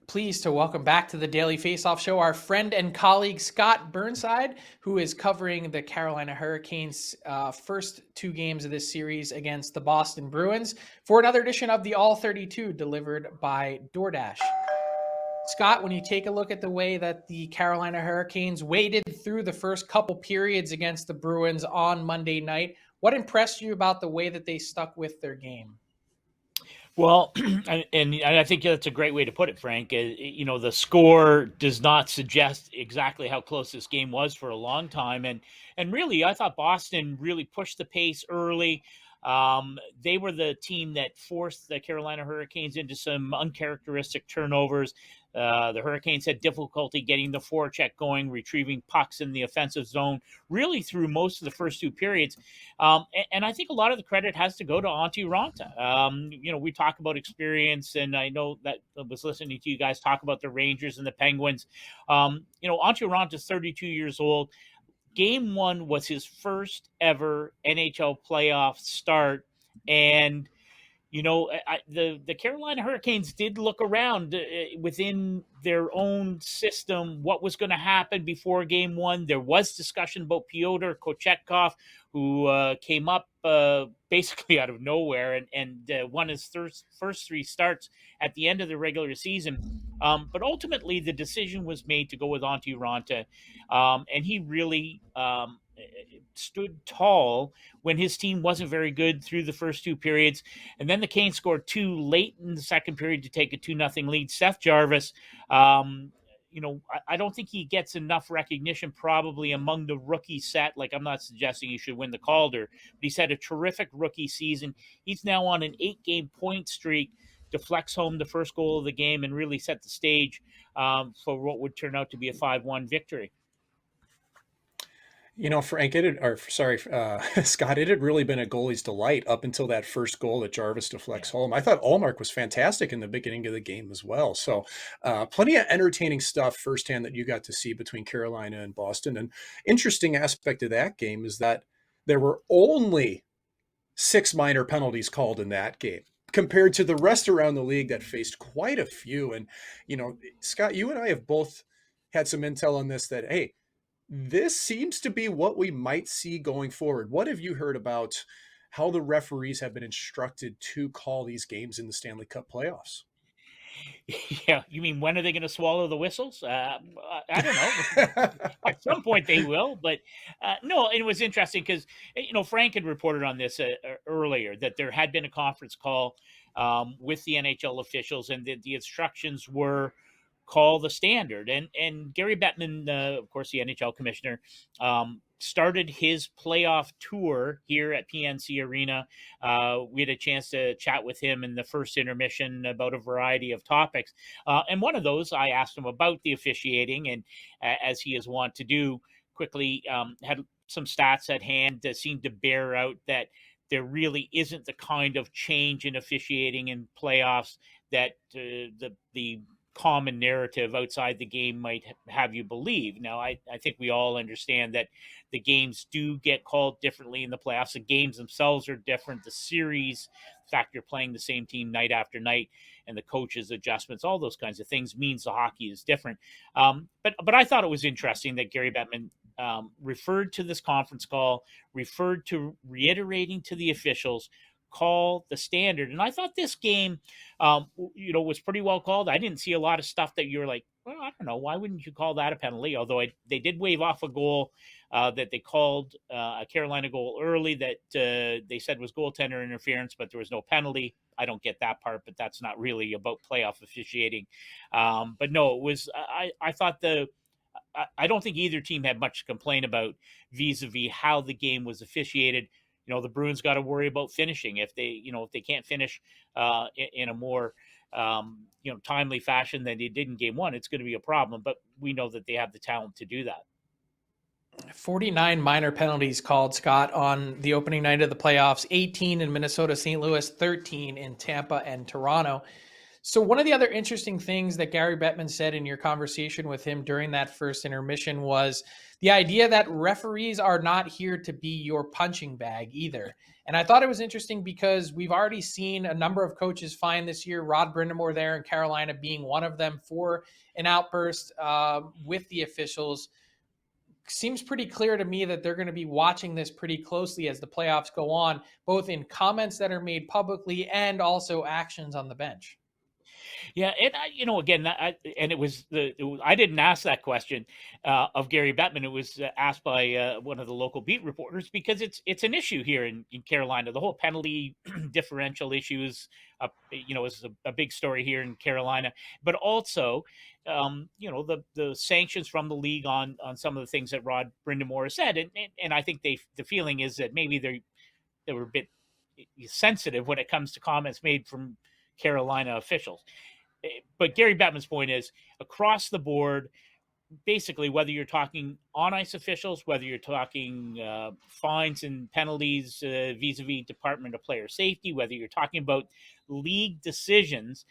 pleased to welcome back to the Daily Faceoff Show our friend and colleague Scott Burnside, who is covering the Carolina Hurricanes' first two games of this series against the Boston Bruins for another edition of the All 32 delivered by DoorDash. Scott, when you take a look at the way that the Carolina Hurricanes waded through the first couple periods against the Bruins on Monday night, what impressed you about the way that they stuck with their game? Well, and I think that's a great way to put it, Frank. The score does not suggest exactly how close this game was for a long time, and really, I thought Boston really pushed the pace early. They were the team that forced the Carolina Hurricanes into some uncharacteristic turnovers. The Hurricanes had difficulty getting the forecheck going, retrieving pucks in the offensive zone, really through most of the first two periods. And I think a lot of the credit has to go to Antti Raanta. We talk about experience, and I know that I was listening to you guys talk about the Rangers and the Penguins. Antti Raanta is 32 years old. Game one was his first ever NHL playoff start, and the Carolina Hurricanes did look around within their own system what was going to happen before game one. There was discussion about Pyotr Kochetkov, who came up basically out of nowhere and won his first three starts at the end of the regular season. But ultimately, the decision was made to go with Antti Raanta, and he really stood tall when his team wasn't very good through the first two periods. And then the Canes scored two late in the second period to take a 2-0 lead. Seth Jarvis, I don't think he gets enough recognition probably among the rookie set. Like, I'm not suggesting he should win the Calder, but he's had a terrific rookie season. He's now on an 8-game point streak to flex home the first goal of the game and really set the stage for what would turn out to be a 5-1 victory. Frank, Scott, it had really been a goalie's delight up until that first goal that Jarvis deflects home. I thought Ullmark was fantastic in the beginning of the game as well. So plenty of entertaining stuff firsthand that you got to see between Carolina and Boston. An interesting aspect of that game is that there were only 6 minor penalties called in that game, compared to the rest around the league that faced quite a few. And, Scott, you and I have both had some intel on this that, hey, this seems to be what we might see going forward. What have you heard about how the referees have been instructed to call these games in the Stanley Cup playoffs? Yeah, you mean when are they going to swallow the whistles? I don't know. At some point they will, but no. It was interesting because Frank had reported on this earlier that there had been a conference call with the NHL officials, and the instructions were call the standard. And Gary Bettman, of course, the NHL commissioner, started his playoff tour here at PNC Arena. We had a chance to chat with him in the first intermission about a variety of topics. And one of those, I asked him about the officiating, and as he is wont to do, quickly had some stats at hand that seemed to bear out that there really isn't the kind of change in officiating in playoffs that the common narrative outside the game might have you believe. Now, I think we all understand that the games do get called differently in the playoffs. The games themselves are different. The series, the fact you're playing the same team night after night, and the coaches' adjustments, all those kinds of things means the hockey is different. But I thought it was interesting that Gary Bettman referred to this conference call, referred to reiterating to the officials, call the standard. And I thought this game, was pretty well called. I didn't see a lot of stuff that you're like, well, I don't know, why wouldn't you call that a penalty? Although they did wave off a goal that they called a Carolina goal early that they said was goaltender interference, but there was no penalty. I don't get that part, but that's not really about playoff officiating. But no, it was. I thought I don't think either team had much to complain about vis-a-vis how the game was officiated. The Bruins got to worry about finishing. If they can't finish in a more timely fashion than they did in game one, it's going to be a problem. But we know that they have the talent to do that. 49 minor penalties called, Scott, on the opening night of the playoffs, 18 in Minnesota, St. Louis, 13 in Tampa and Toronto. So one of the other interesting things that Gary Bettman said in your conversation with him during that first intermission was the idea that referees are not here to be your punching bag either. And I thought it was interesting because we've already seen a number of coaches fined this year, Rod Brindamore there in Carolina being one of them, for an outburst with the officials. Seems pretty clear to me that they're going to be watching this pretty closely as the playoffs go on, both in comments that are made publicly and also actions on the bench. Yeah, and again, and I didn't ask that question of Gary Bettman. It was asked by one of the local beat reporters, because it's an issue here in Carolina. The whole penalty differential issue is a big story here in Carolina, but also the sanctions from the league on some of the things that Rod Brindamore said, and I think the feeling is that maybe they were a bit sensitive when it comes to comments made from Carolina officials. But Gary Bettman's point is, across the board, basically, whether you're talking on ice officials, whether you're talking fines and penalties vis-a-vis Department of Player Safety, whether you're talking about league decisions,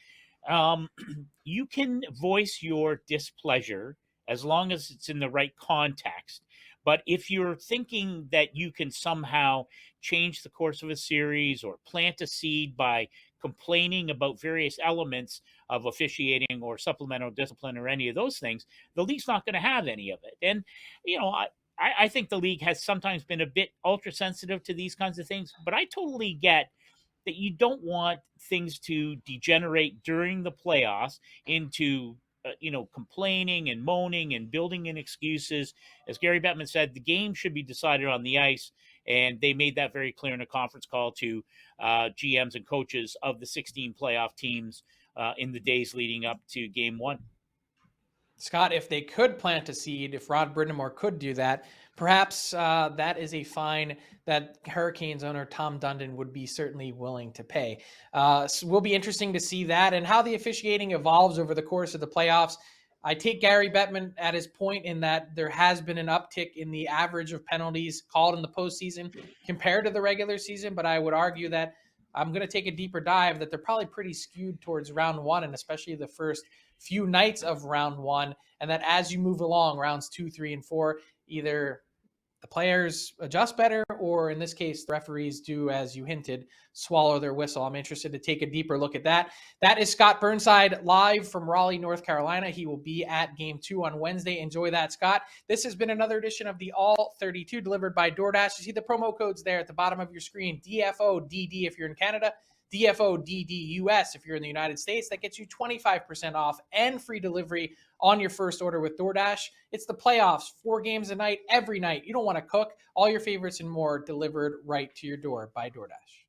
you can voice your displeasure as long as it's in the right context. But if you're thinking that you can somehow change the course of a series or plant a seed by complaining about various elements of officiating or supplemental discipline or any of those things, the league's not going to have any of it. And, I think the league has sometimes been a bit ultra sensitive to these kinds of things, but I totally get that you don't want things to degenerate during the playoffs into complaining and moaning and building in excuses. As Gary Bettman said, the game should be decided on the ice, and they made that very clear in a conference call to GMs and coaches of the 16 playoff teams in the days leading up to Game 1. Scott, if they could plant a seed, if Rod Brindamore could do that, perhaps that is a fine that Hurricanes owner Tom Dundon would be certainly willing to pay. So will be interesting to see that and how the officiating evolves over the course of the playoffs. I take Gary Bettman at his point in that there has been an uptick in the average of penalties called in the postseason compared to the regular season, but I would argue that I'm going to take a deeper dive that they're probably pretty skewed towards round one, and especially the first few nights of round one. And that as you move along, rounds 2, 3, and 4, either the players adjust better, or in this case, the referees do, as you hinted, swallow their whistle. I'm interested to take a deeper look at that. That is Scott Burnside live from Raleigh, North Carolina. He will be at Game 2 on Wednesday. Enjoy that, Scott. This has been another edition of the All 32 delivered by DoorDash. You see the promo codes there at the bottom of your screen. DFODD if you're in Canada, DFODDUS if you're in the United States. That gets you 25% off and free delivery on your first order with DoorDash. It's the playoffs, 4 games a night, every night. You don't want to cook. All your favorites and more delivered right to your door by DoorDash.